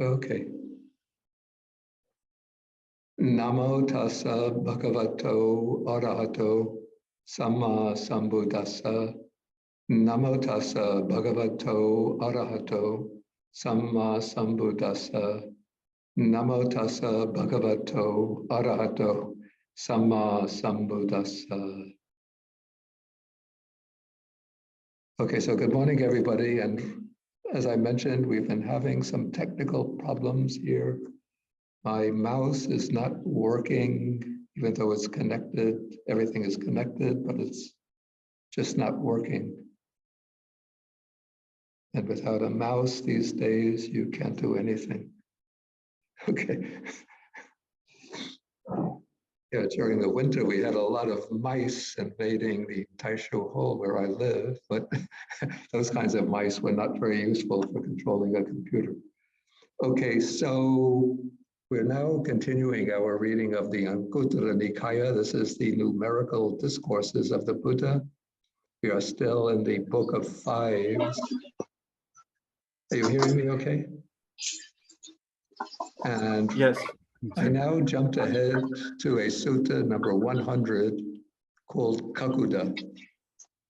Okay. Namo tassa bhagavato arahato samma sambuddhassa. Namo tassa bhagavato arahato samma sambuddhassa. Namo tassa bhagavato arahato samma sambuddhassa. Okay, so good morning, everybody. And as I mentioned, we've been having some technical problems here. My mouse is not working, even though it's connected. Everything is connected, but it's just not working. And without a mouse these days, you can't do anything. Okay. Yeah, during the winter, we had a lot of mice invading the Taisho hole where I live, but those kinds of mice were not very useful for controlling a computer. Okay, so we're now continuing our reading of the Anguttara Nikaya. This is the Numerical Discourses of the Buddha. We are still in the Book of Fives. Are you hearing me okay? And yes. I now jumped ahead to a sutta number 100 called Kakuda.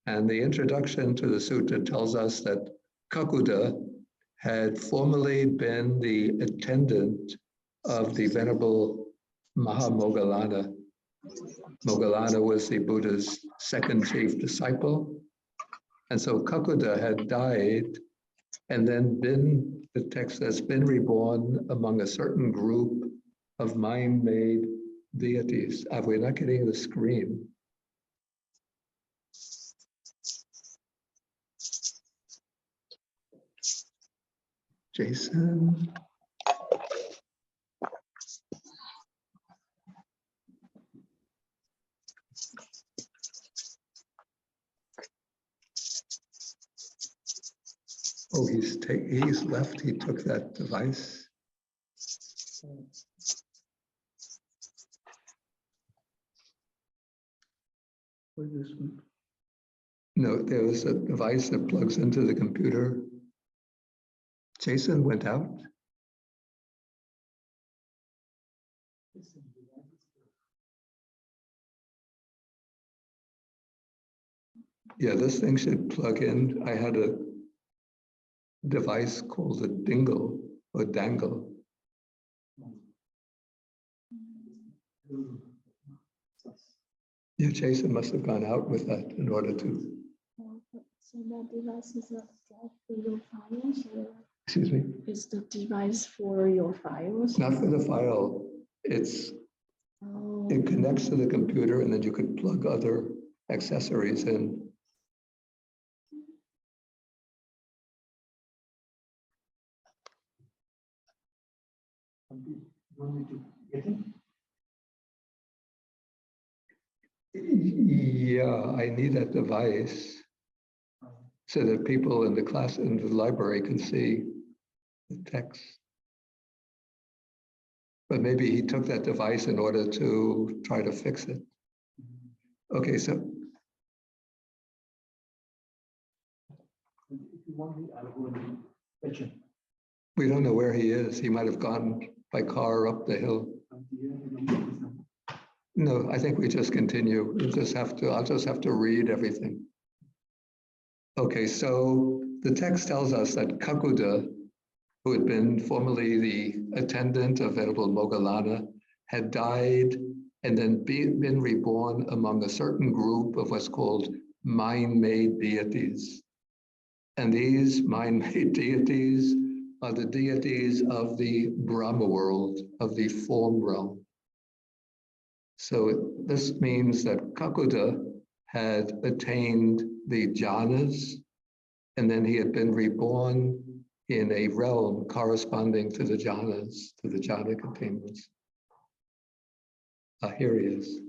And the introduction to the sutta tells us that Kakuda had formerly been the attendant of the Venerable Mahamoggallana. Moggallana was the Buddha's second chief disciple. And so Kakuda had died and then been, the text says, been reborn among a certain group of mind-made deities. We're not getting the screen. Jason. Oh, he's left. He took that device. No, there was a device that plugs into the computer. Jason went out. Yeah, this thing should plug in. I had a device called a dingle or dangle. Yeah, Jason must have gone out with that in order to. So that device is a for your files, or Excuse me? is the device for your files? Not for the file. It connects to the computer, and then you could plug other accessories in. Yeah, I need that device so that people in the class, in the library, can see the text. But maybe he took that device in order to try to fix it. Okay, so. We don't know where he is. He might have gone by car up the hill. No, I think we just continue. I'll just have to read everything. Okay, so the text tells us that Kakuda, who had been formerly the attendant of Venerable Moggallana, had died and then been reborn among a certain group of what's called mind-made deities. And these mind-made deities are the deities of the Brahma world, of the form realm. So this means that Kakuda had attained the jhanas, and then he had been reborn in a realm corresponding to the jhanas, to the jhana containments. Here he is.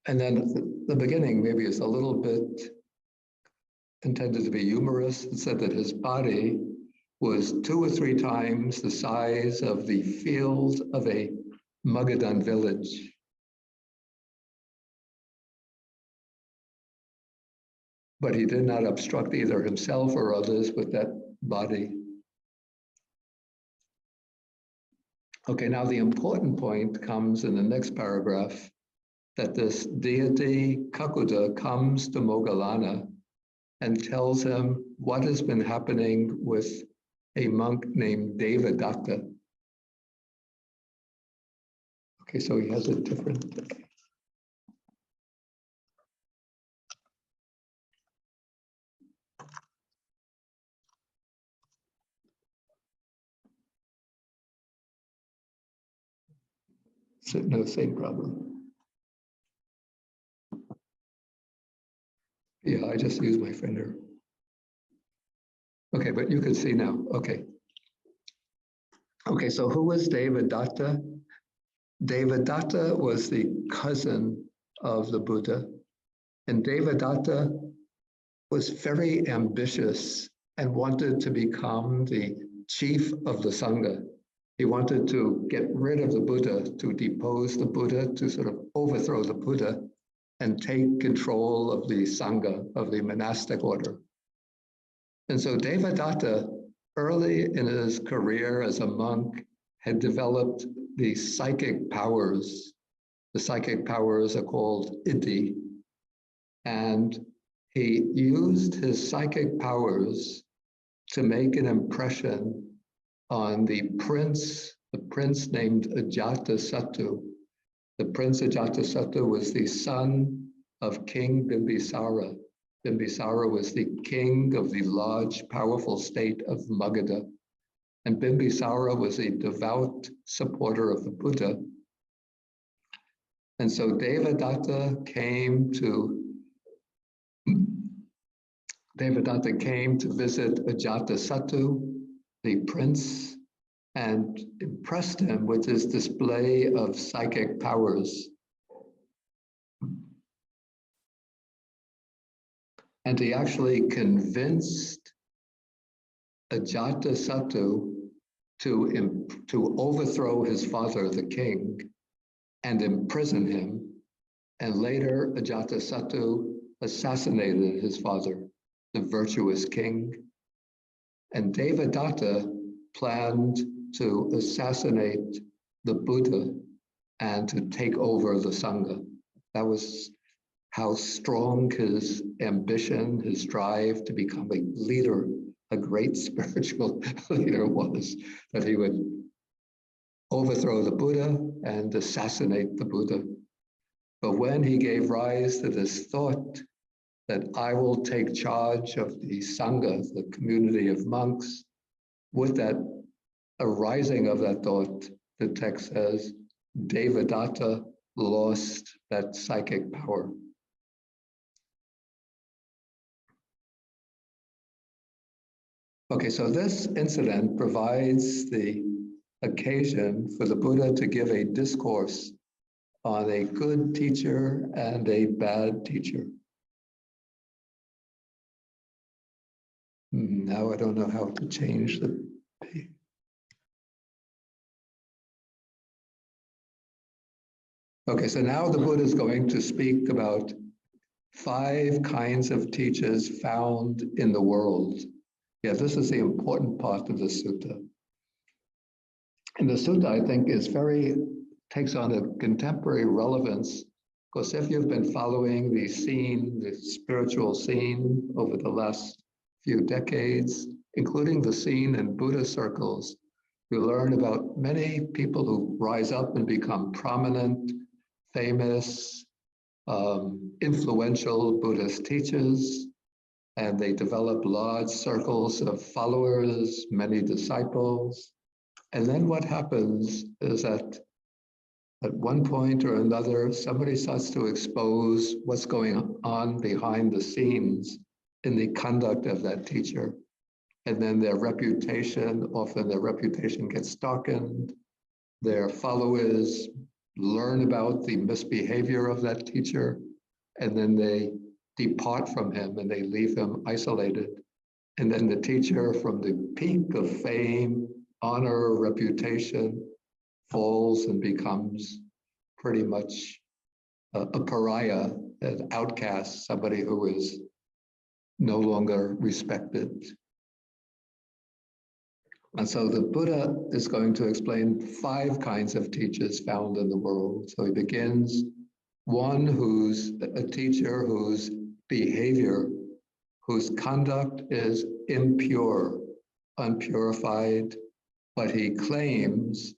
And then the beginning maybe is a little bit intended to be humorous. It said that his body was 2 or 3 times the size of the field of a Magadhan village. but he did not obstruct either himself or others with that body. Okay, now the important point comes in the next paragraph, that this deity Kakuda comes to Moggallana and tells him what has been happening with a monk named Devadatta. Okay, so he has a different. Okay. So, no, same problem. Yeah, I just used my finger. Okay, but you can see now. Okay. Okay, so who was Devadatta? Devadatta was the cousin of the Buddha, and Devadatta was very ambitious and wanted to become the chief of the Sangha. He wanted to get rid of the Buddha, to depose the Buddha, to sort of overthrow the Buddha and take control of the Sangha, of the monastic order. And so Devadatta, early in his career as a monk, had developed the psychic powers. The psychic powers are called iddhi. And he used his psychic powers to make an impression on the prince named Ajatasattu. The prince Ajatasattu was the son of King Bimbisara. Bimbisara was the king of the large, powerful state of Magadha. And Bimbisara was a devout supporter of the Buddha. And so Devadatta came to visit Ajatasattu, the prince, and impressed him with his display of psychic powers. And he actually convinced Ajatasattu to overthrow his father, the king, and imprison him. And later, Ajatasattu assassinated his father, the virtuous king. And Devadatta planned to assassinate the Buddha and to take over the Sangha. That was how strong his ambition, his drive to become a leader, a great spiritual leader was, that he would overthrow the Buddha and assassinate the Buddha. But when he gave rise to this thought that I will take charge of the Sangha, the community of monks, with that arising of that thought, the text says, Devadatta lost that psychic power. Okay, so this incident provides the occasion for the Buddha to give a discourse on a good teacher and a bad teacher. Now I don't know how to change the page. Okay, so now the Buddha is going to speak about 5 kinds of teachers found in the world. Yeah, this is the important part of the sutta. And the sutta, I think, takes on a contemporary relevance, because if you've been following the spiritual scene over the last few decades, including the scene in Buddhist circles, you learn about many people who rise up and become prominent, famous, influential Buddhist teachers, and they develop large circles of followers, many disciples. And then what happens is that at one point or another, somebody starts to expose what's going on behind the scenes in the conduct of that teacher. And then often their reputation gets darkened. Their followers learn about the misbehavior of that teacher, and then they depart from him and they leave him isolated. And then the teacher, from the peak of fame, honor, reputation, falls and becomes pretty much a pariah, an outcast, somebody who is no longer respected. And so the Buddha is going to explain 5 kinds of teachers found in the world. So he begins, one who's a teacher whose behavior, whose conduct is impure, unpurified, but he claims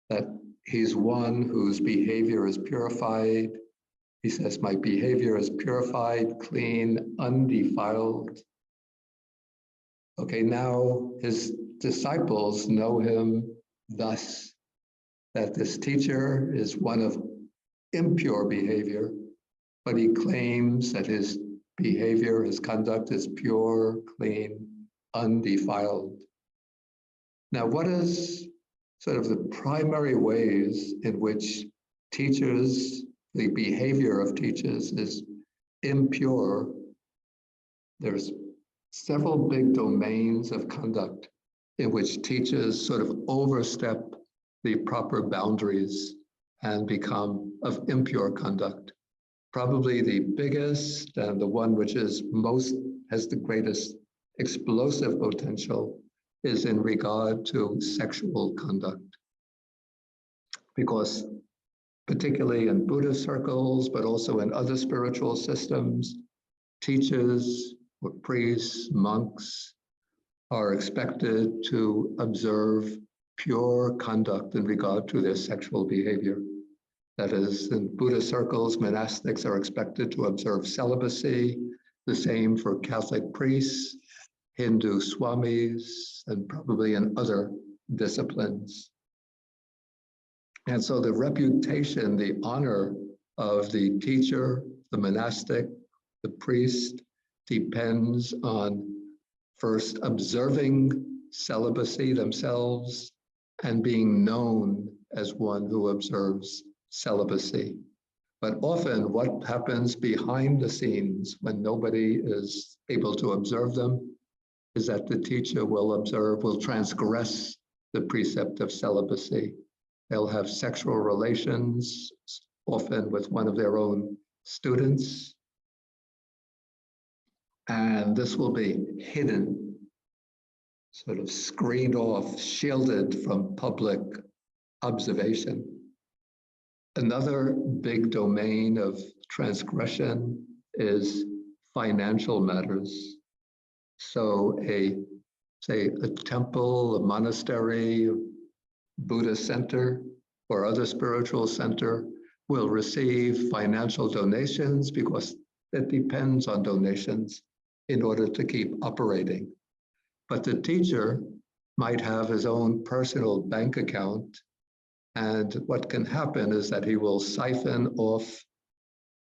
that he's one whose behavior is purified. He says, my behavior is purified, clean, undefiled. Okay, now his disciples know him thus, that this teacher is one of impure behavior, but he claims that his behavior, his conduct is pure, clean, undefiled. Now, what is sort of the primary ways in which teachers, the behavior of teachers is impure? There's several big domains of conduct in which teachers sort of overstep the proper boundaries and become of impure conduct. Probably the biggest and the one which is has the greatest explosive potential is in regard to sexual conduct. Because particularly in Buddhist circles, but also in other spiritual systems, teachers or priests, monks are expected to observe pure conduct in regard to their sexual behavior. That is, in Buddhist circles, monastics are expected to observe celibacy, the same for Catholic priests, Hindu swamis, and probably in other disciplines. And so the reputation, the honor of the teacher, the monastic, the priest, depends on first observing celibacy themselves and being known as one who observes celibacy. But often what happens behind the scenes when nobody is able to observe them is that the teacher will transgress the precept of celibacy. They'll have sexual relations, often with one of their own students. And this will be hidden, sort of screened off, shielded from public observation. Another big domain of transgression is financial matters. So say a temple, a monastery, Buddhist center, or other spiritual center will receive financial donations because it depends on donations in order to keep operating. But the teacher might have his own personal bank account, and what can happen is that he will siphon off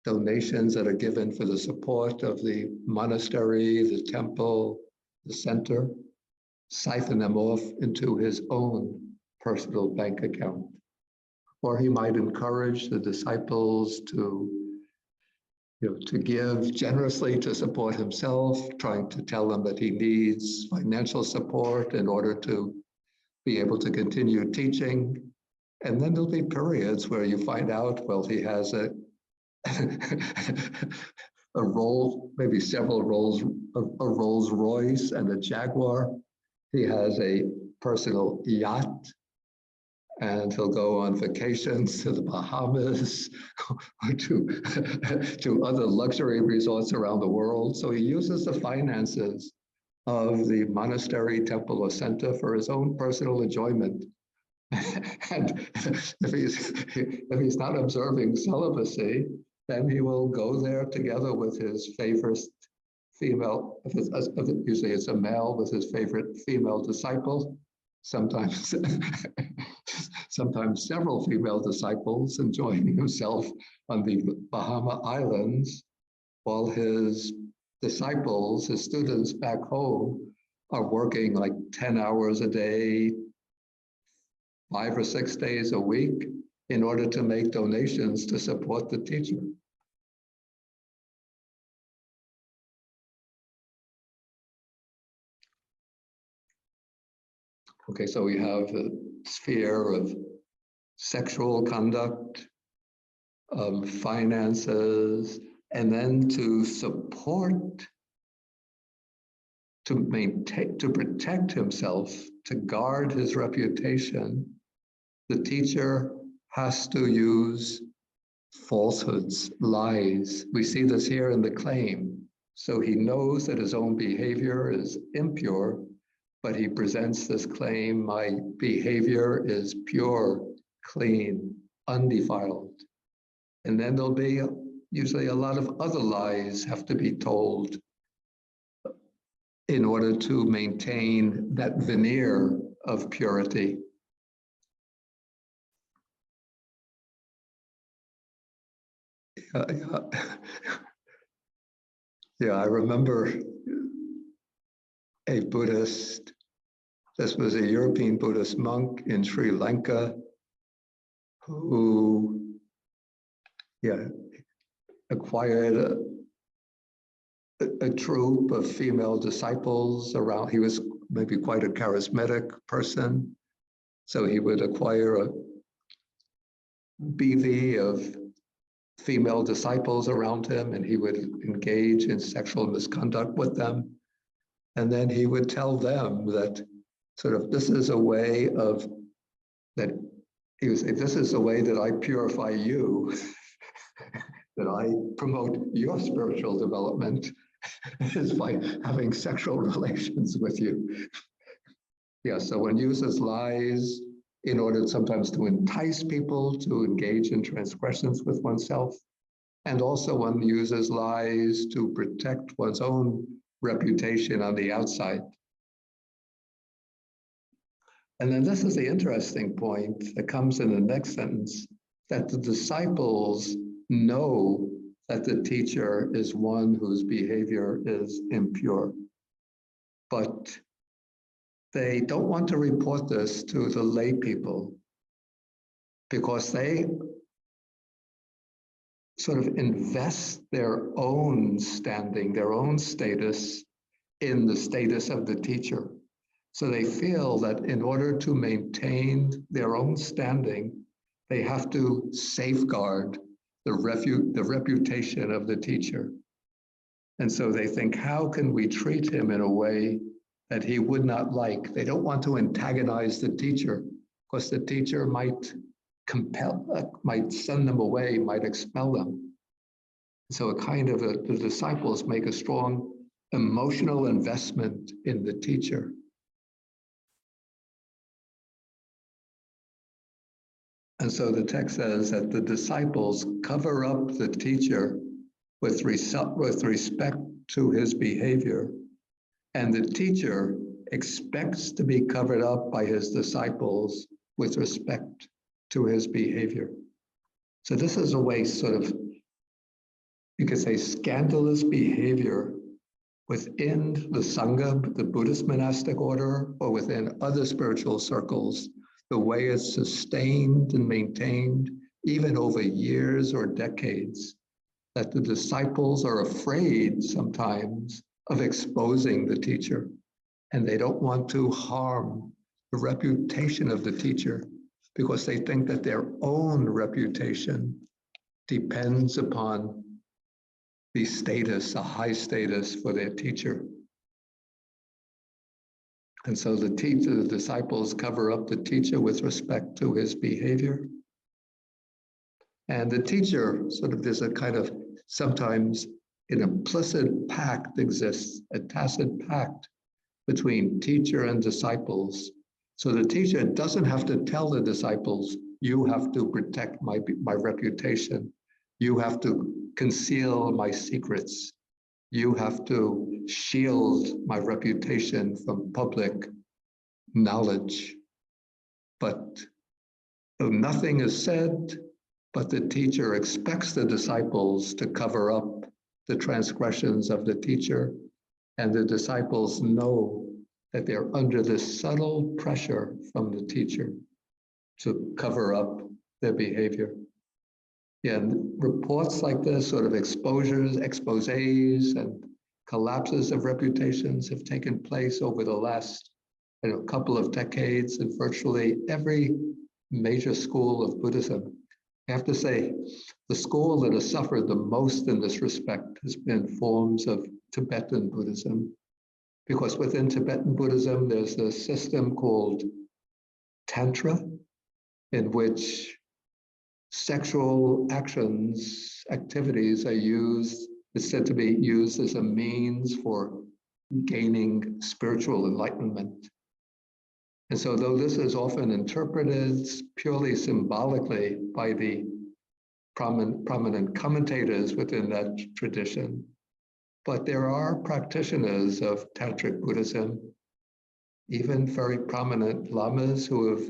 donations that are given for the support of the monastery, the temple, the center, siphon them off into his own personal bank account. Or he might encourage the disciples to give generously to support himself, trying to tell them that he needs financial support in order to be able to continue teaching. And then there'll be periods where you find out, well, he has a role, maybe several roles, a Rolls Royce and a Jaguar. He has a personal yacht, and he'll go on vacations to the Bahamas or to other luxury resorts around the world. So he uses the finances of the monastery, temple, or center for his own personal enjoyment. And if he's not observing celibacy, then he will go there together with his favorite female, usually it's a male, with his favorite female disciple, sometimes several female disciples, enjoying himself on the Bahama Islands, while his disciples, his students back home, are working like 10 hours a day, 5 or 6 days a week, in order to make donations to support the teacher. Okay, so we have a sphere of sexual conduct, finances, and then to support to protect himself, to guard his reputation, the teacher has to use falsehoods, lies. We see this here in the claim. So he knows that his own behavior is impure, but he presents this claim, my behavior is pure, clean, undefiled. And then there'll be usually a lot of other lies have to be told in order to maintain that veneer of purity. Yeah, I remember a Buddhist, this was a European Buddhist monk in Sri Lanka who acquired a troop of female disciples around. He was maybe quite a charismatic person. So he would acquire a bevy of female disciples around him, and he would engage in sexual misconduct with them. And then he would tell them that sort of, this is a way of, that he would say, this is the way that I purify you, that I promote your spiritual development, is by having sexual relations with you. Yeah, so one uses lies in order sometimes to entice people to engage in transgressions with oneself. And also one uses lies to protect one's own reputation on the outside. And then this is the interesting point that comes in the next sentence, that the disciples know that the teacher is one whose behavior is impure. But they don't want to report this to the lay people because they sort of invest their own standing, their own status in the status of the teacher. So they feel that in order to maintain their own standing, they have to safeguard the reputation of the teacher. And so they think, how can we treat him in a way that he would not like? They don't want to antagonize the teacher because the teacher might might send them away, might expel them. So the disciples make a strong emotional investment in the teacher. And so the text says that the disciples cover up the teacher with respect to his behavior, and the teacher expects to be covered up by his disciples with respect to his behavior. So this is a way sort of, you could say, scandalous behavior within the Sangha, the Buddhist monastic order, or within other spiritual circles, the way it's sustained and maintained, even over years or decades, that the disciples are afraid sometimes of exposing the teacher, and they don't want to harm the reputation of the teacher because they think that their own reputation depends upon the status, a high status for their teacher. And so the disciples cover up the teacher with respect to his behavior. And the teacher, sort of, there's a kind of, sometimes an implicit pact exists, a tacit pact between teacher and disciples. So the teacher doesn't have to tell the disciples, you have to protect my reputation. You have to conceal my secrets. You have to shield my reputation from public knowledge. But nothing is said, but the teacher expects the disciples to cover up the transgressions of the teacher, and the disciples know that they're under this subtle pressure from the teacher to cover up their behavior. And reports like this, sort of exposés, and collapses of reputations have taken place over the last couple of decades in virtually every major school of Buddhism. I have to say, the school that has suffered the most in this respect has been forms of Tibetan Buddhism. because within Tibetan Buddhism, there's a system called Tantra, in which sexual activities are used, it's said to be used as a means for gaining spiritual enlightenment. And so though this is often interpreted purely symbolically by the prominent commentators within that tradition, but there are practitioners of Tantric Buddhism, even very prominent lamas who have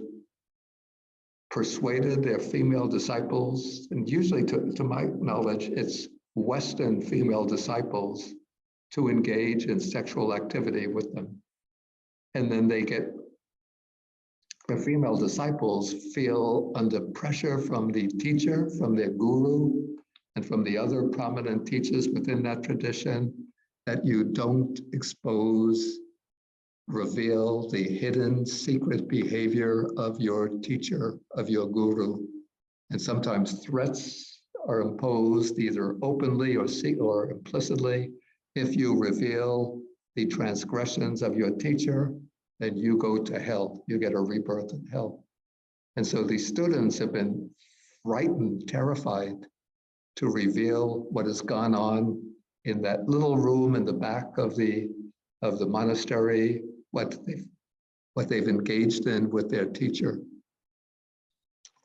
persuaded their female disciples, and usually to my knowledge, it's Western female disciples, to engage in sexual activity with them. And then the female disciples feel under pressure from the teacher, from their guru, and from the other prominent teachers within that tradition, that you don't reveal the hidden secret behavior of your teacher, of your guru. And sometimes threats are imposed either openly or implicitly. If you reveal the transgressions of your teacher, then you go to hell. You get a rebirth in hell. And so the students have been frightened, terrified to reveal what has gone on in that little room in the back of the monastery, what they've engaged in with their teacher.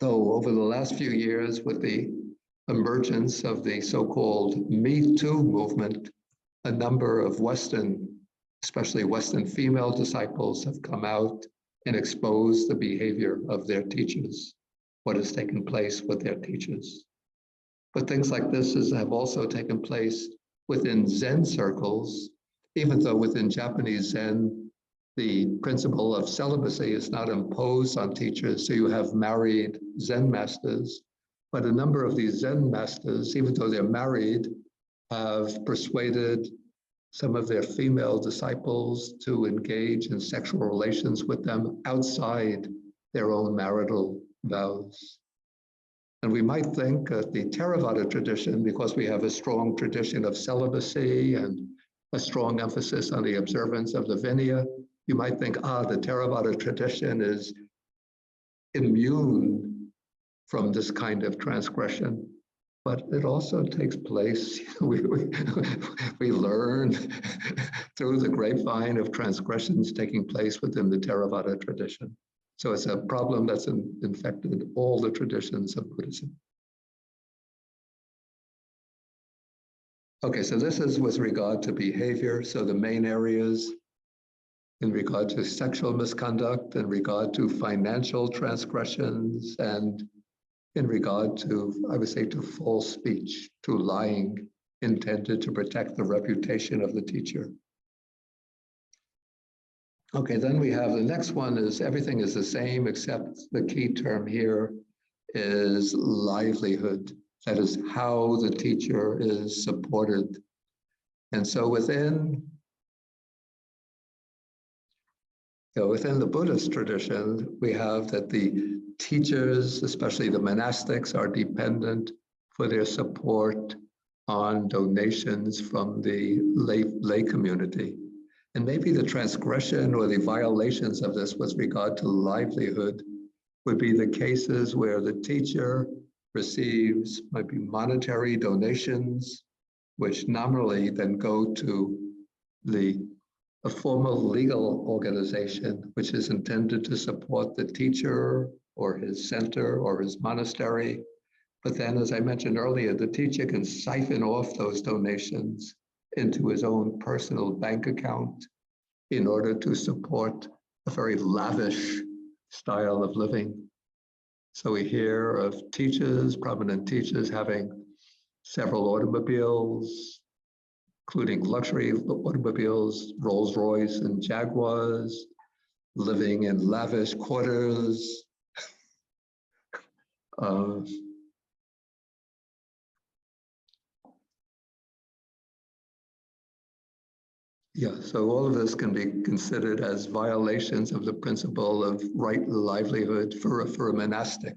Though over the last few years, with the emergence of the so-called Me Too movement, a number of especially Western female disciples have come out and exposed the behavior of their teachers, what has taken place with their teachers. But things like this have also taken place within Zen circles, even though within Japanese Zen, the principle of celibacy is not imposed on teachers, so you have married Zen masters, but a number of these Zen masters, even though they're married, have persuaded some of their female disciples to engage in sexual relations with them outside their own marital vows. And we might think that the Theravada tradition, because we have a strong tradition of celibacy and a strong emphasis on the observance of the Vinaya, you might think, the Theravada tradition is immune from this kind of transgression. But it also takes place, we learn through the grapevine of transgressions taking place within the Theravada tradition. So it's a problem that's infected all the traditions of Buddhism. Okay, so this is with regard to behavior. So the main areas in regard to sexual misconduct, in regard to financial transgressions, and in regard to, I would say, to false speech, to lying intended to protect the reputation of the teacher. Okay, then we have the next one is everything is the same, except the key term here is livelihood. That is how the teacher is supported. And so within the Buddhist tradition, we have that the teachers, especially the monastics, are dependent for their support on donations from the lay community. And maybe the transgression or the violations of this with regard to livelihood would be the cases where the teacher receives, might be monetary donations, which nominally then go to a formal legal organization, which is intended to support the teacher or his center or his monastery. But then, as I mentioned earlier, the teacher can siphon off those donations into his own personal bank account in order to support a very lavish style of living. So we hear of teachers, prominent teachers, having several automobiles, including luxury automobiles, Rolls Royce and Jaguars, living in lavish quarters. So all of this can be considered as violations of the principle of right livelihood for a monastic.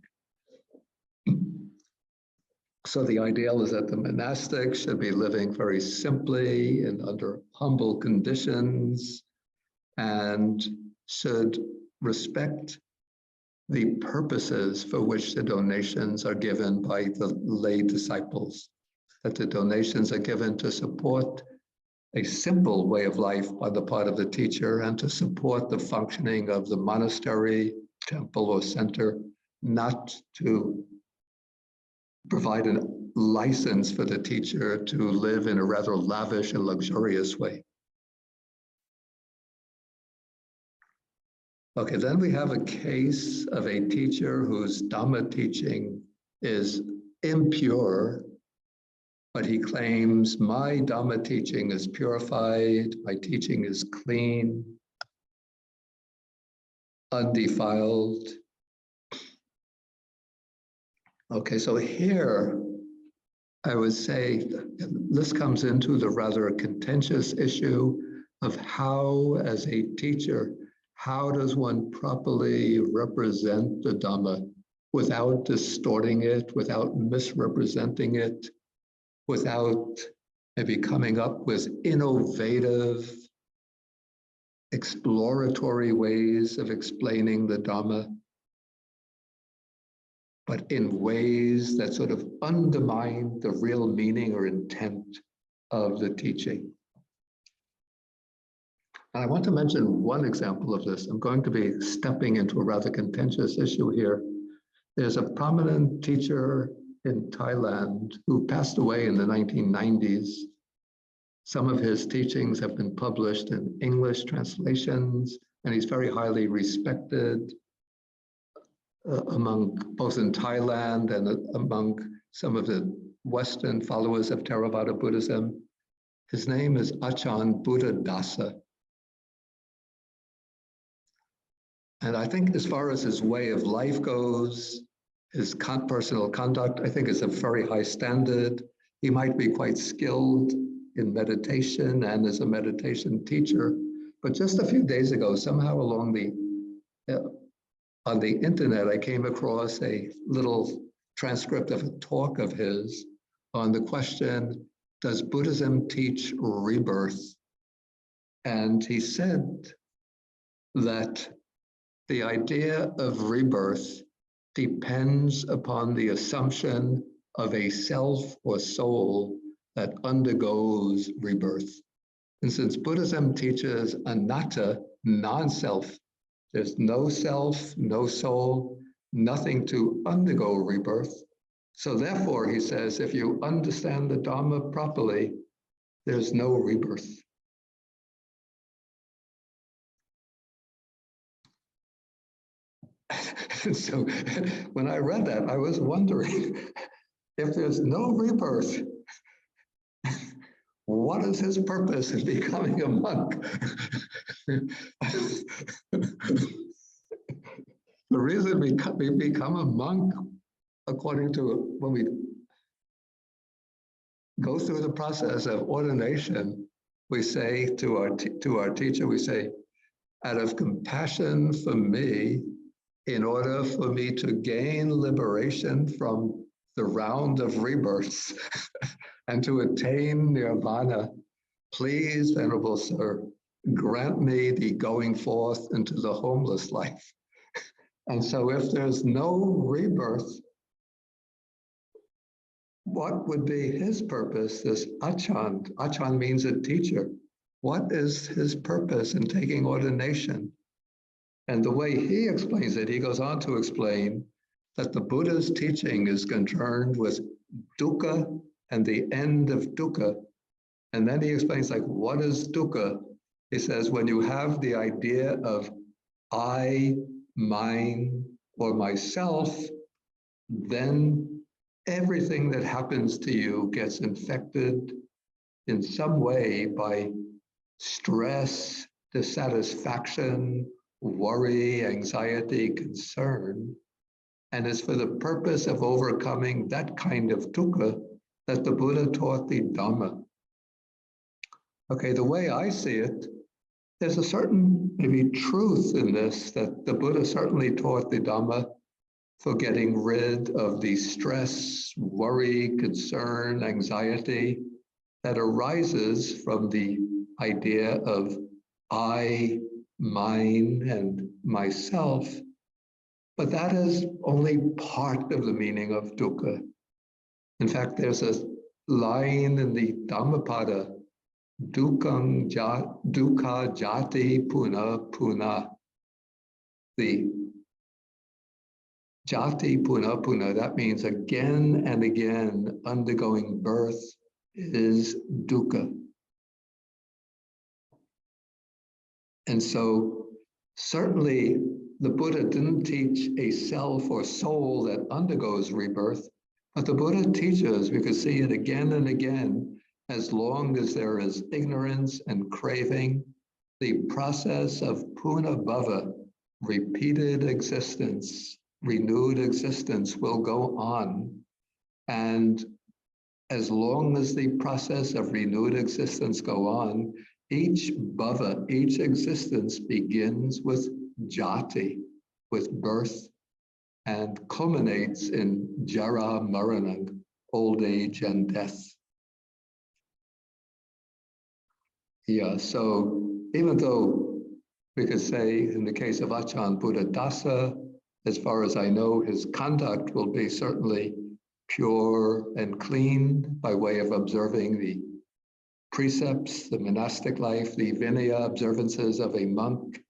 So the ideal is that the monastic should be living very simply and under humble conditions and should respect the purposes for which the donations are given by the lay disciples, that the donations are given to support a simple way of life on the part of the teacher and to support the functioning of the monastery, temple, or center, not to provide a license for the teacher to live in a rather lavish and luxurious way. Okay, then we have a case of a teacher whose Dhamma teaching is impure, but he claims my Dhamma teaching is purified, my teaching is clean, undefiled. Okay, so here I would say this comes into the rather contentious issue of how, as a teacher, how does one properly represent the Dhamma without distorting it, without misrepresenting it, without maybe coming up with innovative, exploratory ways of explaining the Dhamma, but in ways that sort of undermine the real meaning or intent of the teaching. And I want to mention one example of this. I'm going to be stepping into a rather contentious issue here. There's a prominent teacher in Thailand who passed away in the 1990s. Some of his teachings have been published in English translations, and he's very highly respected among both in Thailand and among some of the Western followers of Theravada Buddhism. His name is Ajahn Buddhadasa. And I think as far as his way of life goes, his personal conduct, I think is a very high standard. He might be quite skilled in meditation and as a meditation teacher. But just a few days ago, somehow along on the internet, I came across a little transcript of a talk of his on the question, does Buddhism teach rebirth? And he said that the idea of rebirth depends upon the assumption of a self or soul that undergoes rebirth. And since Buddhism teaches anatta, non-self, there's no self, no soul, nothing to undergo rebirth. So therefore, he says, if you understand the Dhamma properly, there's no rebirth. So when I read that, I was wondering, if there's no rebirth, what is his purpose in becoming a monk? The reason we become a monk, according to when we go through the process of ordination, we say to our teacher, we say, out of compassion for me, in order for me to gain liberation from the round of rebirths and to attain nirvana, please, Venerable Sir, grant me the going forth into the homeless life. And so if there's no rebirth, what would be his purpose, this Ajahn? Ajahn means a teacher. What is his purpose in taking ordination? And the way he explains it, he goes on to explain that the Buddha's teaching is concerned with dukkha and the end of dukkha. And then he explains, like, what is dukkha? He says, when you have the idea of I, mine, or myself, then everything that happens to you gets infected in some way by stress, dissatisfaction, worry, anxiety, concern. And it's for the purpose of overcoming that kind of dukkha that the Buddha taught the Dhamma. Okay, the way I see it, there's a certain maybe truth in this, that the Buddha certainly taught the Dhamma for getting rid of the stress, worry, concern, anxiety that arises from the idea of I, mine, and myself. But that is only part of the meaning of dukkha. In fact, there's a line in the Dhammapada, dukkha jati puna puna. The jati puna puna, that means again and again undergoing birth is dukkha. And so certainly the Buddha didn't teach a self or soul that undergoes rebirth, but the Buddha teaches, we could see it again and again, as long as there is ignorance and craving, the process of puna bhava, repeated existence, renewed existence will go on. And as long as the process of renewed existence go on, each bhava, each existence begins with jati, with birth, and culminates in jara marana, old age and death. Yeah, so even though we could say in the case of Achan Buddhadasa, as far as I know, his conduct will be certainly pure and clean by way of observing the precepts, the monastic life, the Vinaya observances of a monk.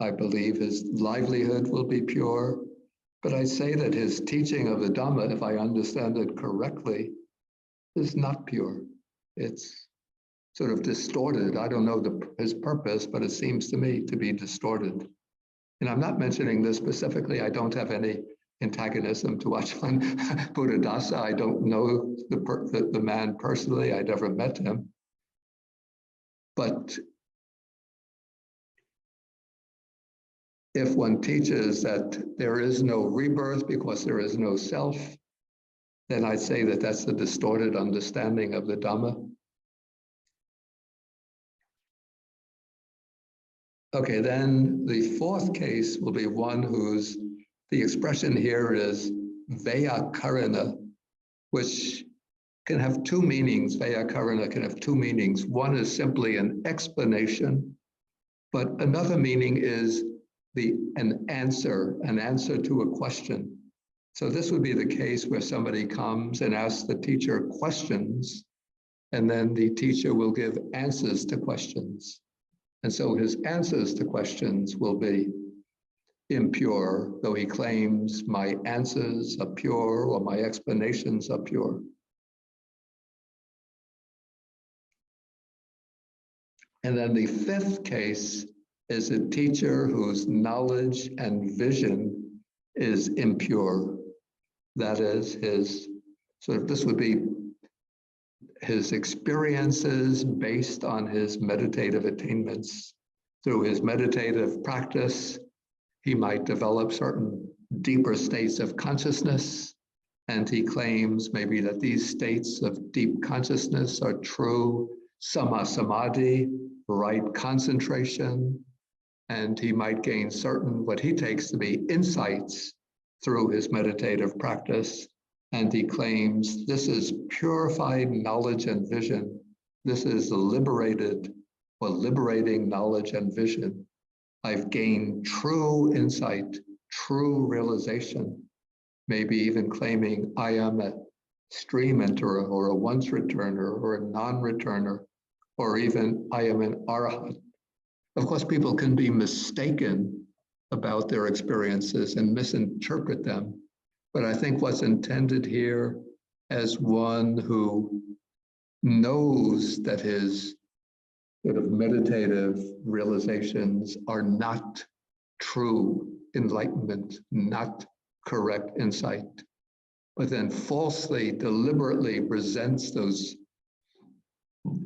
I believe his livelihood will be pure. But I say that his teaching of the Dhamma, if I understand it correctly, is not pure. It's sort of distorted. I don't know his purpose, but it seems to me to be distorted. And I'm not mentioning this specifically. I don't have any antagonism to Achan Buddhadasa. I don't know the man personally. I never met him. But if one teaches that there is no rebirth because there is no self, then I'd say that that's a distorted understanding of the Dhamma. Okay, then the fourth case will be one whose, the expression here is Vyakarana, which can have two meanings. Vyakarana can have two meanings. One is simply an explanation, but another meaning is an answer to a question. So this would be the case where somebody comes and asks the teacher questions, and then the teacher will give answers to questions. And so his answers to questions will be impure, though he claims my answers are pure or my explanations are pure. And then the fifth case is a teacher whose knowledge and vision is impure. That is this would be his experiences based on his meditative attainments. Through his meditative practice, he might develop certain deeper states of consciousness, and he claims maybe that these states of deep consciousness are true samadhi, right concentration, and he might gain certain, what he takes to be insights through his meditative practice. And he claims this is purified knowledge and vision. This is the liberated or liberating knowledge and vision. I've gained true insight, true realization, maybe even claiming I am a stream enterer or a once returner or a non-returner, or even I am an arhat. Of course, people can be mistaken about their experiences and misinterpret them. But I think what's intended here as one who knows that his sort of meditative realizations are not true enlightenment, not correct insight, but then falsely, deliberately presents those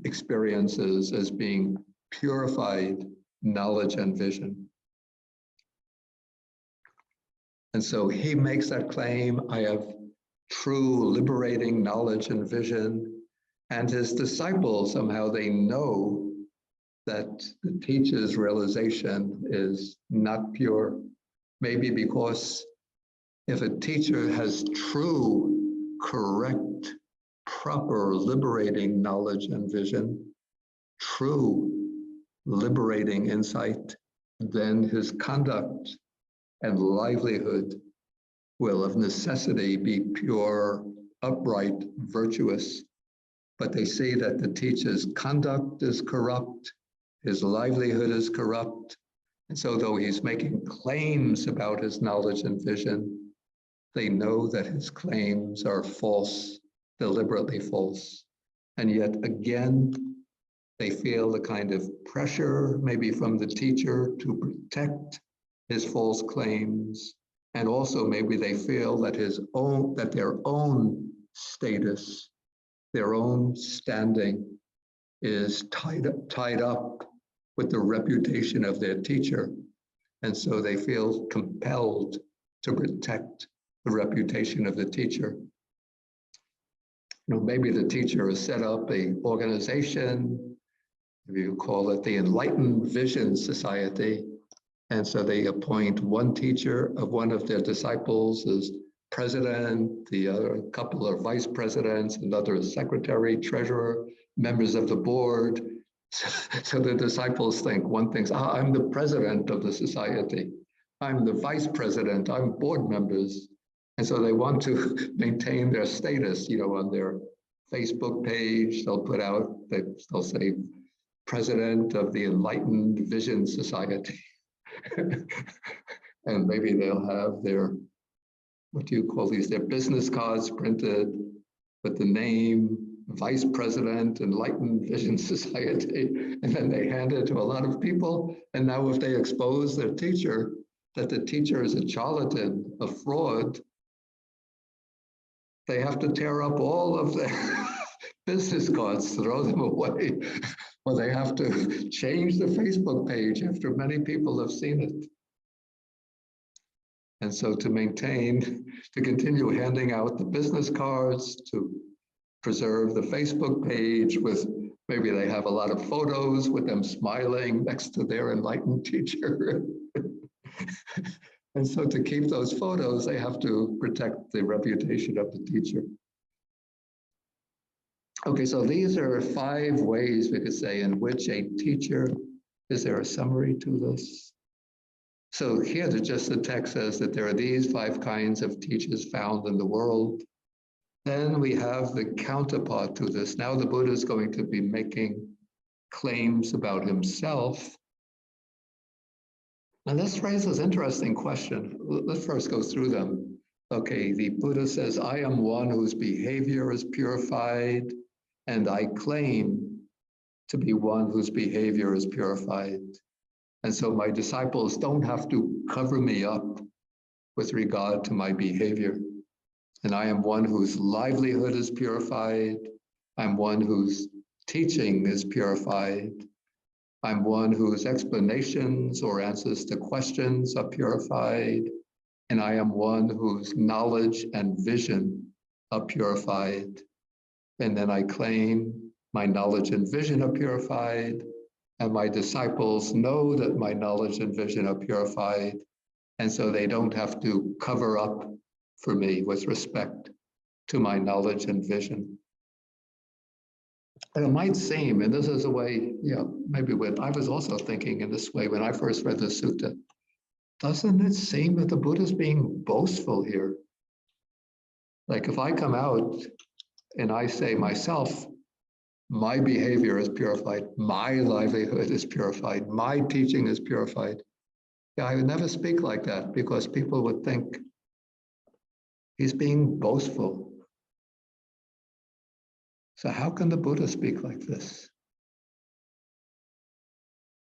experiences as being purified knowledge and vision. And so he makes that claim, I have true liberating knowledge and vision. And his disciples, somehow they know that the teacher's realization is not pure, maybe because if a teacher has true, correct, proper, liberating knowledge and vision, true, liberating insight, then his conduct and livelihood will of necessity be pure, upright, virtuous. But they see that the teacher's conduct is corrupt, his livelihood is corrupt. And so though he's making claims about his knowledge and vision, they know that his claims are false, deliberately false. And yet again, they feel the kind of pressure, maybe from the teacher, to protect his false claims. And also maybe they feel that their own status, their own standing is tied up with the reputation of their teacher. And so they feel compelled to protect the reputation of the teacher. Maybe the teacher has set up an organization, maybe you call it the Enlightened Vision Society. And so they appoint one teacher of one of their disciples as president, the other couple are vice presidents, another is secretary, treasurer, members of the board. So the disciples think, one thinks, I'm the president of the society. I'm the vice president, I'm board members. And so they want to maintain their status, on their Facebook page, they'll put out, they'll say, president of the Enlightened Vision Society. And maybe they'll have their, what do you call these, their business cards printed with the name Vice President, Enlightened Vision Society, and then they hand it to a lot of people. And now if they expose their teacher, that the teacher is a charlatan, a fraud, they have to tear up all of their business cards, throw them away, or they have to change the Facebook page after many people have seen it. And so to continue handing out the business cards, to preserve the Facebook page with, maybe they have a lot of photos with them smiling next to their enlightened teacher. And so to keep those photos, they have to protect the reputation of the teacher. Okay, so these are 5 ways we could say in which a teacher, is there a summary to this? So here the text says that there are these 5 kinds of teachers found in the world. Then we have the counterpart to this. Now the Buddha is going to be making claims about himself. And this raises an interesting question. Let's first go through them. Okay, the Buddha says, I am one whose behavior is purified, and I claim to be one whose behavior is purified. And so my disciples don't have to cover me up with regard to my behavior. And I am one whose livelihood is purified. I'm one whose teaching is purified. I'm one whose explanations or answers to questions are purified. And I am one whose knowledge and vision are purified. And then I claim my knowledge and vision are purified. And my disciples know that my knowledge and vision are purified. And so they don't have to cover up for me with respect to my knowledge and vision. And it might seem, and this is a way, maybe I was also thinking in this way when I first read the sutta, doesn't it seem that the Buddha's being boastful here? Like if I come out and I say myself, my behavior is purified, my livelihood is purified, my teaching is purified. I would never speak like that because people would think he's being boastful. So how can the Buddha speak like this?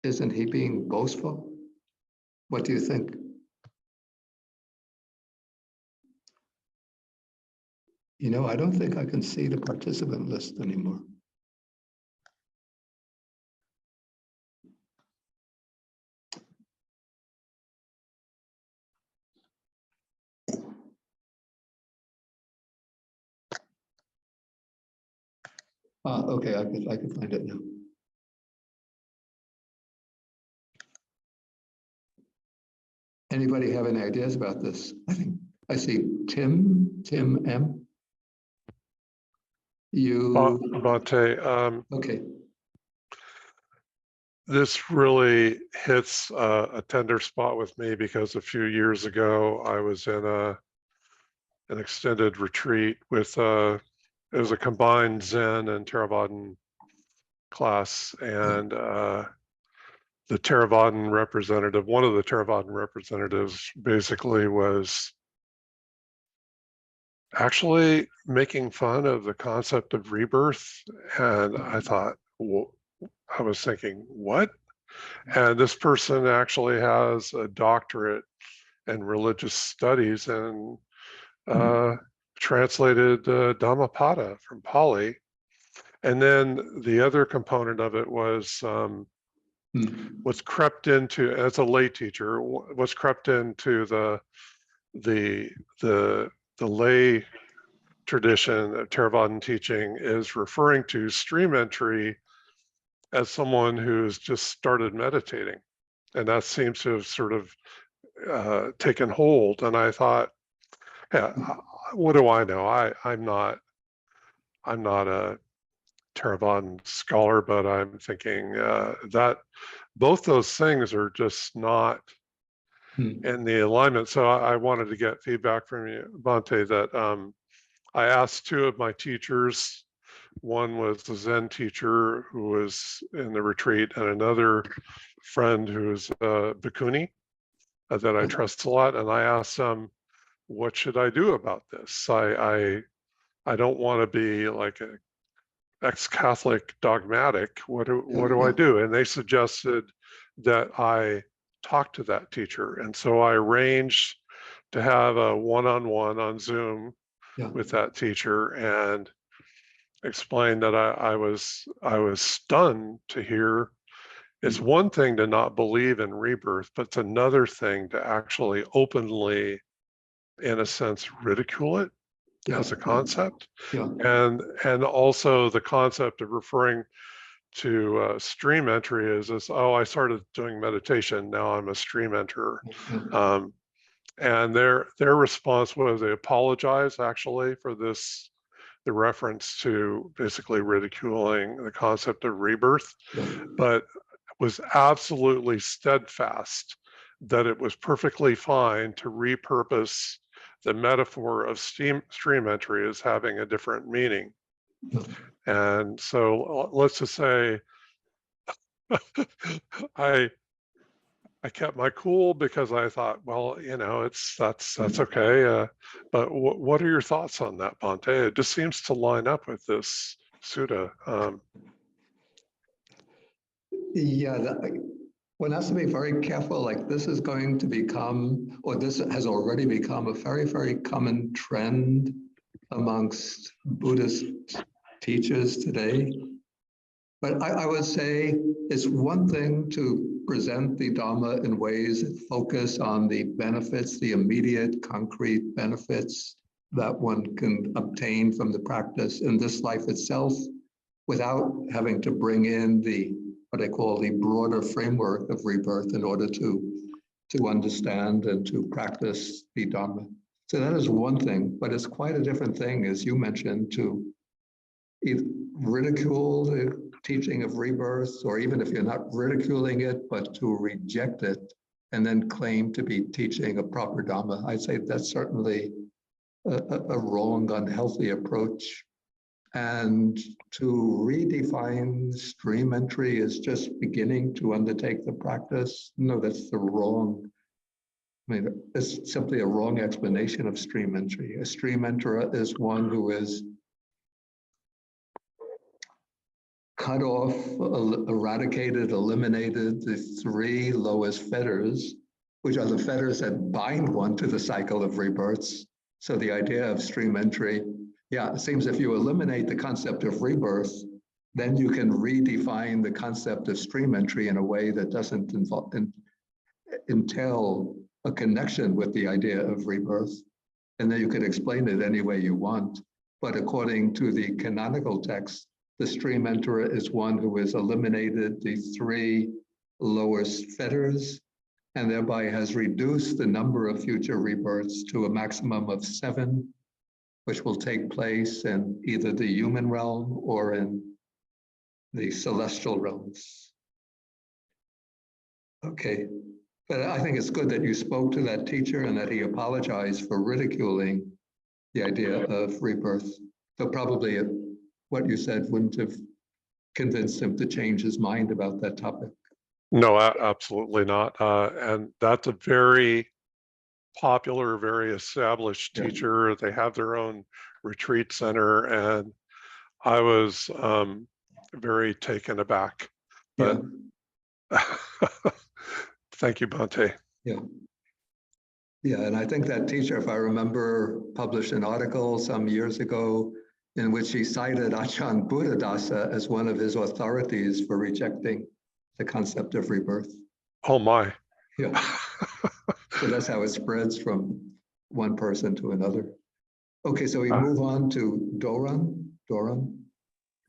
Isn't he being boastful? What do you think? I don't think I can see the participant list anymore. Okay, I could find it now. Anybody have any ideas about this? I think I see Tim M. You, Bhante, okay. this really hits a tender spot with me because a few years ago I was in an extended retreat with it was a combined Zen and Theravadan class, and the Theravadan representative, one of the Theravadan representatives, basically was actually making fun of the concept of rebirth, and I thought, well, I was thinking, what? And this person actually has a doctorate in religious studies and translated Dhammapada from Pali. And then the other component of it was what's crept into, as a lay teacher, what's crept into the lay tradition of Theravadan teaching is referring to stream entry as someone who's just started meditating. And that seems to have sort of taken hold. And I thought, yeah, what do I know? I'm not a Theravadan scholar, but I'm thinking that both those things are just not in the alignment. So I wanted to get feedback from you, Bhante, that I asked two of my teachers. One was a Zen teacher who was in the retreat, and another friend who's a Bhikkhuni that I trust a lot. And I asked them, what should I do about this? I don't want to be like a ex-Catholic dogmatic. What do I do? And they suggested that I talk to that teacher. And so I arranged to have a one-on-one on Zoom with that teacher and explained that I was stunned to hear it's one thing to not believe in rebirth, but it's another thing to actually openly, in a sense, ridicule it as a concept. And also the concept of referring to stream entry is this, oh, I started doing meditation, now I'm a stream enterer. And their response was they apologize actually for this, the reference to basically ridiculing the concept of rebirth, but was absolutely steadfast that it was perfectly fine to repurpose the metaphor of stream entry as having a different meaning. And so let's just say I kept my cool because I thought, well, you know, that's okay. But what are your thoughts on that, Bhante? It just seems to line up with this sutta. One has to be very careful. Like this is going to become, or this has already become a very, very common trend amongst Buddhist teachers today. But I would say it's one thing to present the Dhamma in ways that focus on the benefits, the immediate concrete benefits that one can obtain from the practice in this life itself, without having to bring in the what I call the broader framework of rebirth in order to understand and to practice the Dhamma. So that is one thing, but it's quite a different thing, as you mentioned, to ridicule the teaching of rebirth, or even if you're not ridiculing it, but to reject it and then claim to be teaching a proper Dhamma. I'd say that's certainly a wrong, unhealthy approach. And to redefine stream entry as just beginning to undertake the practice, no, that's the wrong. I mean, it's simply a wrong explanation of stream entry. A stream enterer is one who is cut off, eradicated, eliminated the three lowest fetters, which are the fetters that bind one to the cycle of rebirths. So the idea of stream entry, yeah, it seems if you eliminate the concept of rebirth, then you can redefine the concept of stream entry in a way that doesn't entail a connection with the idea of rebirth. And then you could explain it any way you want. But according to the canonical text, the stream enterer is one who has eliminated the three lowest fetters and thereby has reduced the number of future rebirths to a maximum of 7, which will take place in either the human realm or in the celestial realms. Okay, but I think it's good that you spoke to that teacher and that he apologized for ridiculing the idea of rebirth. So probably what you said wouldn't have convinced him to change his mind about that topic. No, absolutely not. And that's a very popular, very established teacher. They have their own retreat center, and I was very taken aback. But thank you, Bhante. Yeah. Yeah, and I think that teacher, if I remember, published an article some years ago in which he cited Ajahn Buddhadasa as one of his authorities for rejecting the concept of rebirth. Oh my. Yeah. So that's how it spreads from one person to another. Okay, so we move on to Doran. Doran.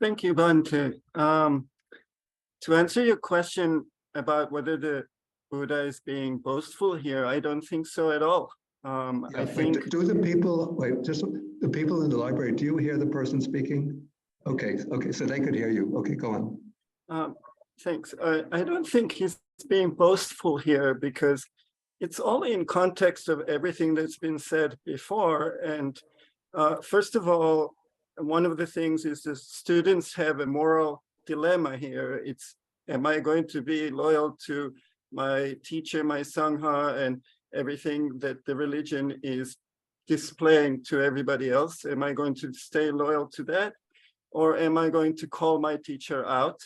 Thank you, Bhante. To answer your question about whether the Buddha is being boastful here, I don't think so at all. I think. Do the people, just the people in the library, do you hear the person speaking? Okay, so they could hear you. Okay, go on. Thanks. I don't think he's being boastful here because it's all in context of everything that's been said before. And first of all, one of the things is the students have a moral dilemma here. It's, am I going to be loyal to my teacher, my Sangha, and everything that the religion is displaying to everybody else? Am I going to stay loyal to that? Or am I going to call my teacher out?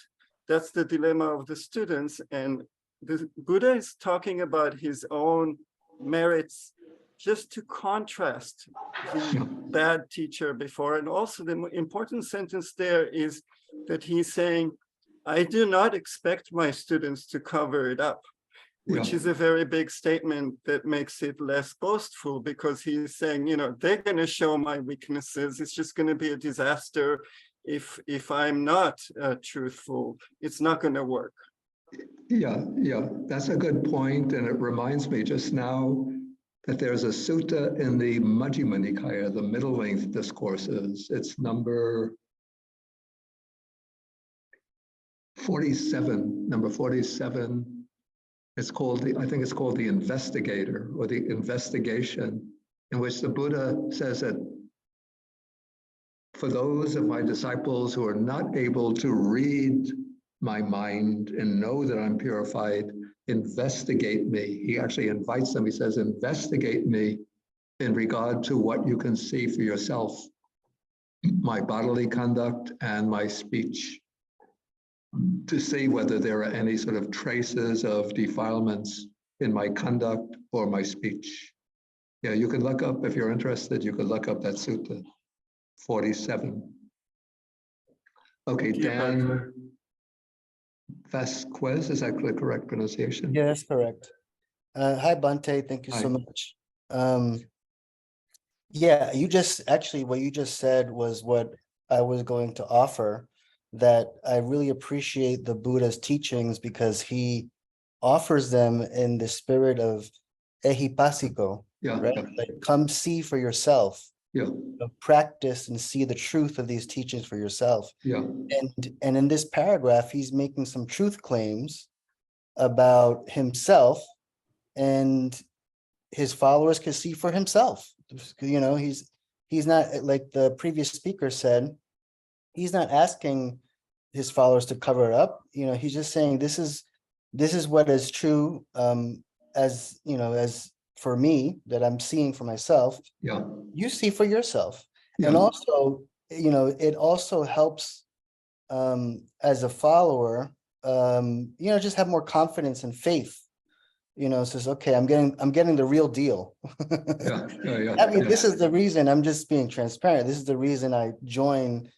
That's the dilemma of the students. And the Buddha is talking about his own merits just to contrast the bad teacher before. And also the important sentence there is that he's saying, I do not expect my students to cover it up, which is a very big statement that makes it less boastful, because he's saying, you know, they're going to show my weaknesses. It's just going to be a disaster if I'm not truthful. It's not going to work. Yeah, that's a good point. And it reminds me just now that there's a sutta in the Majjhima Nikaya, the middle length discourses. It's number 47, number 47. It's called, I think it's called the Investigator, or the Investigation, in which the Buddha says that for those of my disciples who are not able to read my mind and know that I'm purified, investigate me. He actually invites them. He says, investigate me in regard to what you can see for yourself, my bodily conduct and my speech, to see whether there are any sort of traces of defilements in my conduct or my speech. Yeah, you can look up, if you're interested, you can look up that sutta, 47. Okay, Dan Vasquez, is that the correct pronunciation? Yeah, that's correct. Hi, Bhante. Thank you so much. Yeah, you just actually, what you just said was what I was going to offer, that I really appreciate the Buddha's teachings because he offers them in the spirit of ehipassiko, right? Like, come see for yourself. Practice and see the truth of these teachings for yourself. And in this paragraph, he's making some truth claims about himself, and his followers can see for himself. You know, he's not, like the previous speaker said, he's not asking his followers to cover it up. You know, he's just saying this is what is true, as you know, as for me, that I'm seeing for myself. You see for yourself. And also, you know, it also helps as a follower, you know, just have more confidence and faith. You know, says, okay, I'm getting the real deal. I mean, this is the reason, I'm just being transparent. This is the reason I join,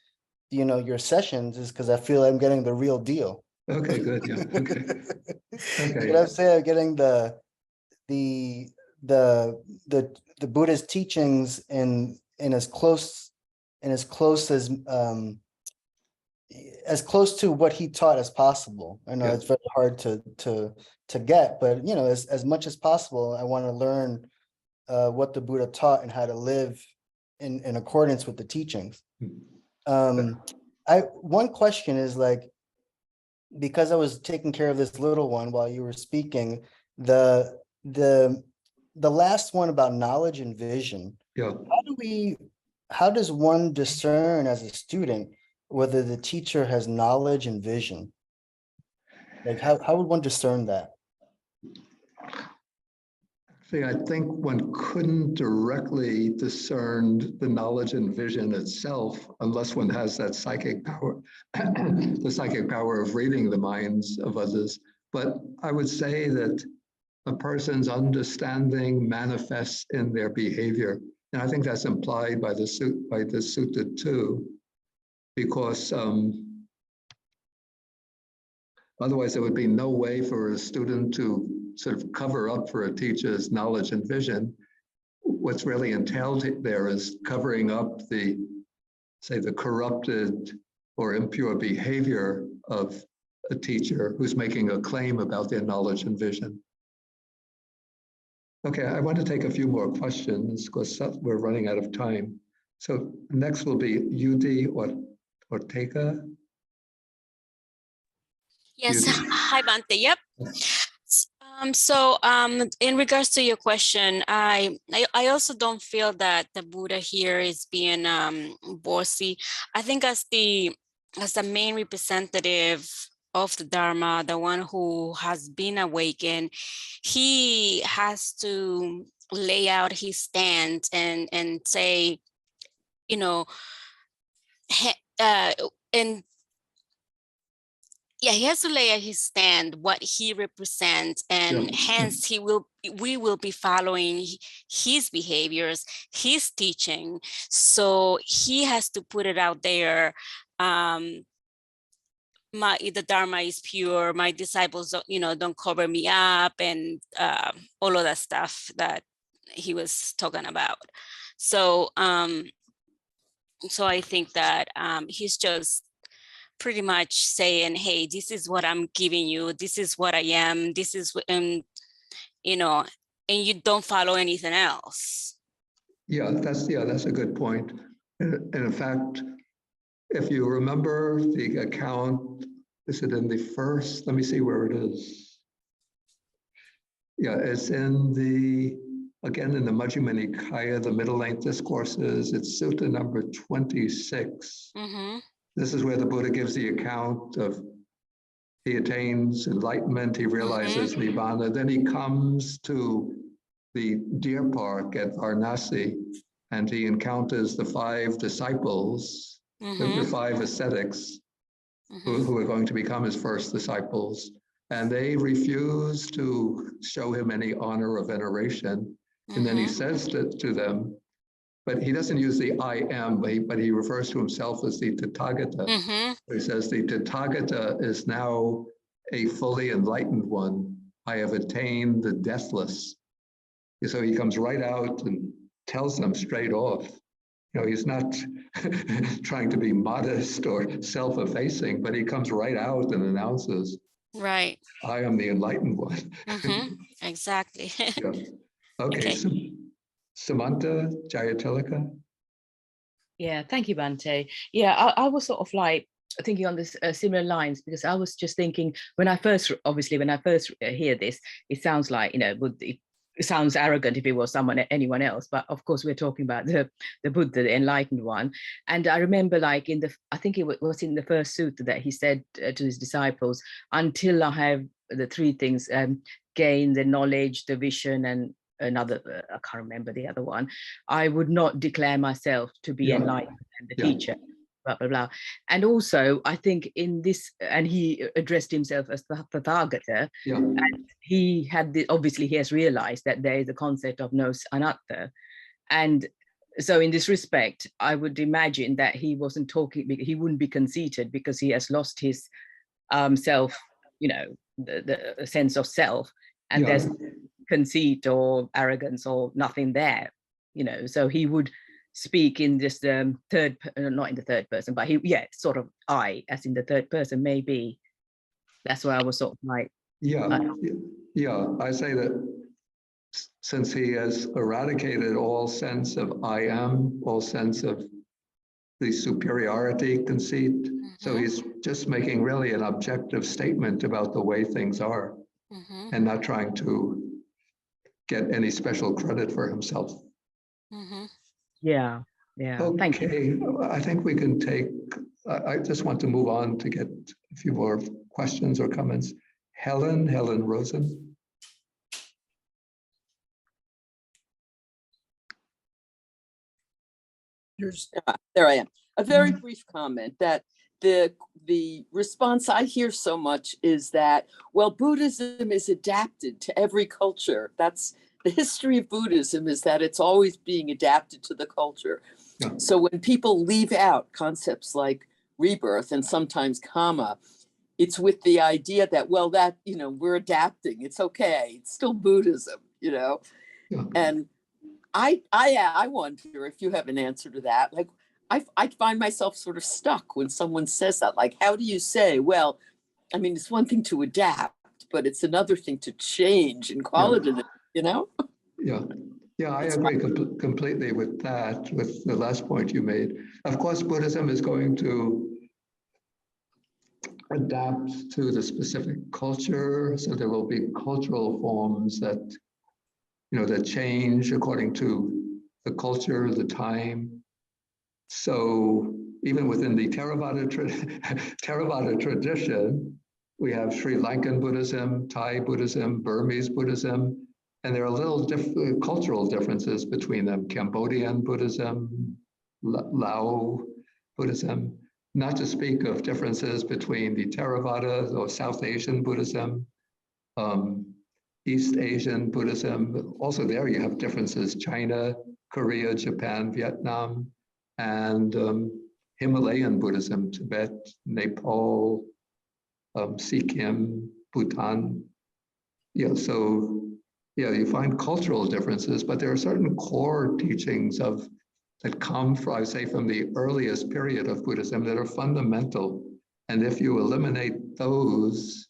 you know, your sessions, is because I feel I'm getting the real deal. Okay, good. Yeah. Okay. You know what I'm saying? I'm getting the Buddha's teachings in as close as as close to what he taught as possible. I know it's very hard to get, but you know, as much as possible, I want to learn what the Buddha taught and how to live in accordance with the teachings. One question is like, because I was taking care of this little one while you were speaking, the last one about knowledge and vision. Yeah. How does one discern as a student whether the teacher has knowledge and vision? Like how would one discern that? See, I think one couldn't directly discern the knowledge and vision itself unless one has that psychic power, the psychic power of reading the minds of others. But I would say that a person's understanding manifests in their behavior. And I think that's implied by the sutta too, because otherwise there would be no way for a student to sort of cover up for a teacher's knowledge and vision. What's really entailed there is covering up the, say, the corrupted or impure behavior of a teacher who's making a claim about their knowledge and vision. Okay, I want to take a few more questions because we're running out of time. So next will be Yudi Ortega. Yes, Yudi. hi Bhante. Yep. In regards to your question, I also don't feel that the Buddha here is being bossy. I think as the main representative of the Dharma, the one who has been awakened, he has to lay out his stance and say, you know, he has to lay out his stand, what he represents, and hence we will be following his behaviors, his teaching. So he has to put it out there. The Dharma is pure. My disciples, don't cover me up, and all of that stuff that he was talking about. So, so I think that he's just pretty much saying, hey, this is what I'm giving you. This is what I am. This is, and you don't follow anything else. Yeah, that's a good point. And in fact, if you remember the account, is it in the first? Let me see where it is. Yeah, it's in the Majjhima Nikaya, the Middle Length Discourses. It's Sutta number 26. Mm-hmm. This is where the Buddha gives the account of he attains enlightenment, he realizes Nibbana, then he comes to the deer park at Varanasi, and he encounters the 5 disciples, the 5 ascetics, who are going to become his first disciples, and they refuse to show him any honor or veneration. And then he says to them, but he doesn't use the I am, but he refers to himself as the Tathagata. He says the Tathagata is now a fully enlightened one. I have attained the deathless. So he comes right out and tells them straight off. He's not trying to be modest or self-effacing, but he comes right out and announces, right, I am the enlightened one. Exactly. Yeah. Okay. So, Samantha Jayatilaka. Yeah, thank you, Bhante. Yeah, I was sort of like thinking on this similar lines, because I was just thinking when I first hear this, it sounds like, it sounds arrogant if it was anyone else, but of course we're talking about the Buddha, the enlightened one. And I remember like I think it was in the first sutta that he said to his disciples, until I have the 3 things, gain the knowledge, the vision, and another, I can't remember the other one, I would not declare myself to be enlightened and the teacher, blah, blah, blah. And also, I think in this, and he addressed himself as the Tathagata, and he had obviously he has realized that there is a concept of no anatta. And so in this respect, I would imagine that he wasn't talking, he wouldn't be conceited because he has lost his self, the sense of self, and there's conceit or arrogance or nothing there, so he would speak in just third, not in the third person, but he, yeah, sort of I, as in the third person, maybe. That's why I was sort of like, Yeah, yeah. I say that since he has eradicated all sense of I am, all sense of the superiority conceit, so he's just making really an objective statement about the way things are, and not trying to get any special credit for himself. yeah, thank you. Okay, I think we can take, I just want to move on to get a few more questions or comments. Helen Rosen. There I am. A very brief comment that the response I hear so much is that, well, Buddhism is adapted to every culture. That's the history of Buddhism, is that it's always being adapted to the culture. Yeah. So when people leave out concepts like rebirth and sometimes karma, it's with the idea that, well, that, you know, we're adapting. It's okay. It's still Buddhism, you know. Yeah. And I wonder if you have an answer to that. Like, I find myself sort of stuck when someone says that. Like, how do you say, well, I mean, it's one thing to adapt, but it's another thing to change and quality, you know? Yeah, I agree completely with that, with the last point you made. Of course, Buddhism is going to adapt to the specific culture, so there will be cultural forms that, you know, that change according to the culture, the time. So even within the Theravada tradition, we have Sri Lankan Buddhism, Thai Buddhism, Burmese Buddhism, and there are little cultural differences between them. Cambodian Buddhism, Lao Buddhism, not to speak of differences between the Theravada or South Asian Buddhism, East Asian Buddhism. Also there you have differences, China, Korea, Japan, Vietnam, and Himalayan Buddhism, Tibet, Nepal, Sikkim, Bhutan. Yeah, so yeah, you find cultural differences, but there are certain core teachings that come from, I say, from the earliest period of Buddhism that are fundamental. And if you eliminate those,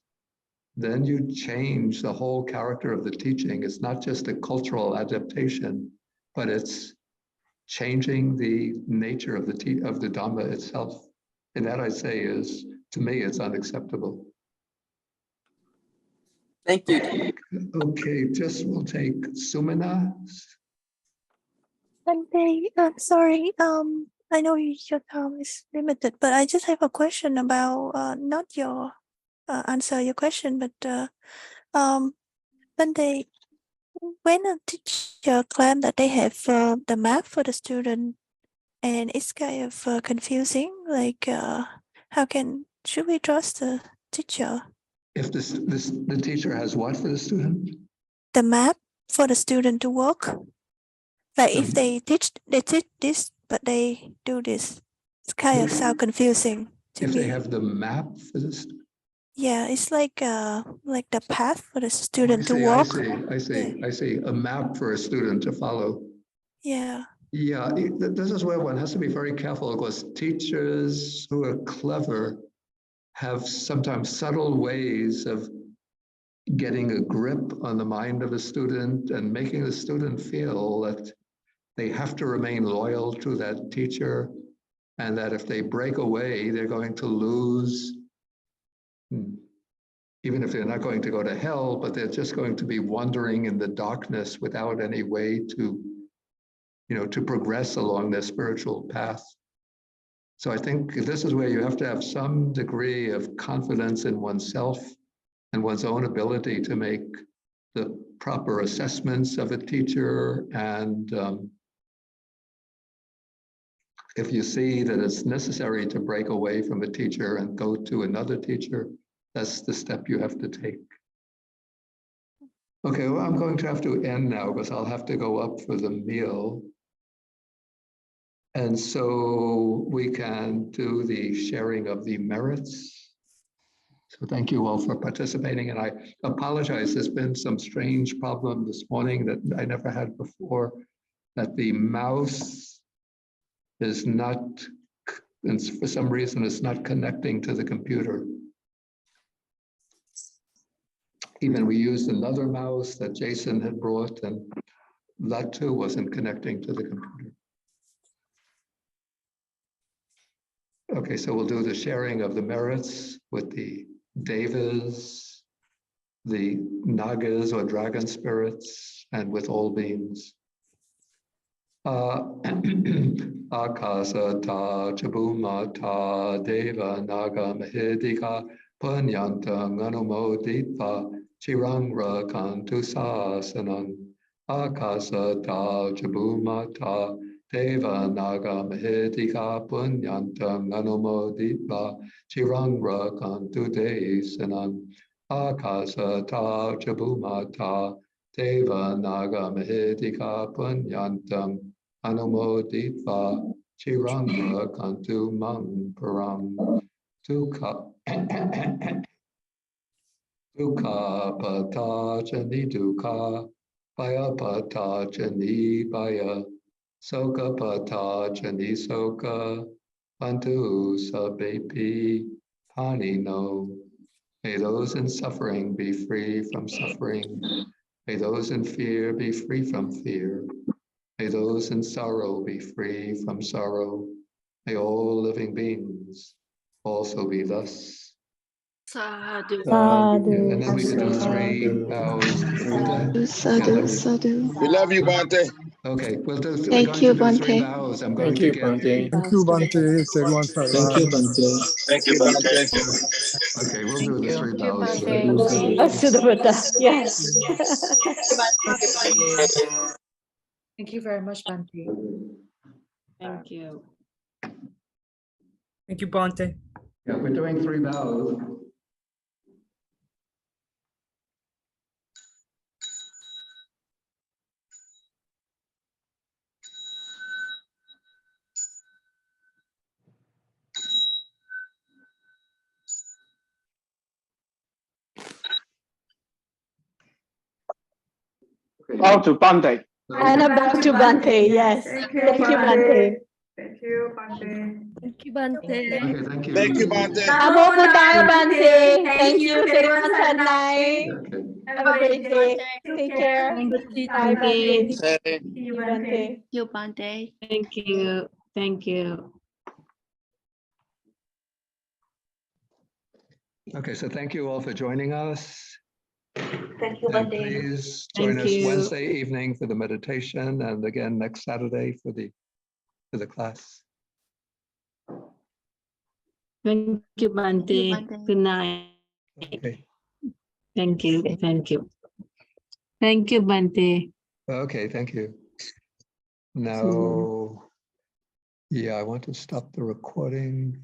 then you change the whole character of the teaching. It's not just a cultural adaptation, but it's changing the nature of the Dhamma itself. And that, I say, is, to me, it's unacceptable. Thank you. Okay, we'll take Sumana. Bhante, I'm sorry. I know your time is limited, but I just have a question about not your answer your question, but Bhante, when a teacher claims that they have the map for the student, and it's kind of confusing, like should we trust the teacher? If the teacher has what for the student? The map for the student to work. Like if they teach this, but they do this. It's kind of sound confusing to If me. they have the map for this? Yeah, it's like the path for the student to walk. I see. A map for a student to follow. Yeah. Yeah, this is where one has to be very careful, because teachers who are clever have sometimes subtle ways of getting a grip on the mind of a student and making the student feel that they have to remain loyal to that teacher, and that if they break away, they're going to lose, even if they're not going to go to hell, but they're just going to be wandering in the darkness without any way to, you know, to progress along their spiritual path. So I think this is where you have to have some degree of confidence in oneself and one's own ability to make the proper assessments of a teacher. And if you see that it's necessary to break away from a teacher and go to another teacher, that's the step you have to take. Okay, well, I'm going to have to end now because I'll have to go up for the meal. And so we can do the sharing of the merits. So thank you all for participating. And I apologize, there's been some strange problem this morning that I never had before, that the mouse is not, and for some reason, it's not connecting to the computer. Even we used another mouse that Jason had brought, and that too wasn't connecting to the computer. Okay, so we'll do the sharing of the merits with the devas, the nagas or dragon spirits, and with all beings. Akasa ta chabuma ta deva naga mahedika punyantang anumodita chirangra kantu sasanang. Akasa ta chabuma ta deva naga mahedika punyantang anumodita chirangra kantu desanang. Akasa ta chabuma ta Deva naga mahedika punyantam anumoditva chiranga kantu mang param dukha dukha patajani dukha baya patajani baya soka patajani soka pantu sabepi panino. May those in suffering be free from suffering. May those in fear be free from fear. May those in sorrow be free from sorrow. May all living beings also be thus. Sadhu. And then we can do 3 vows to the Buddha. Sadhu, sadhu. We love you, Bhante. Okay, we'll do. Thank you, we're going to do 3 Bhante. vows. I'm going Thank to you, give. Bhante. Thank you, Bhante. Thank you, Bhante. Thank you, Bhante. Okay, we'll do the 3 vows. Us to the Buddha. Yes. Thank you very much, Bhante. Thank you. Thank you, Bhante. Yeah, we're doing 3 vows. Bow to Bhante. And back to Bhante. Yes. Thank you, Bhante. Thank you, Bhante. Thank you, Bhante. Okay, thank you. Thank you, Bhante. Namo Buddhaya Bhante. Thank you, Sirivan Sanai. Okay. Have a great day. Take care. Bye, Bhante. Say, See you, Bhante. You, Bhante. Thank you. Thank you. Okay, so thank you all for joining us. Thank you, And Bhante. please join Thank us you. Wednesday evening for the meditation, and again next Saturday for the class. Thank you, Bhante. Bhante. Good night. Okay. Thank you. Thank you. Thank you, Bhante. Okay, thank you. Now, yeah, I want to stop the recording.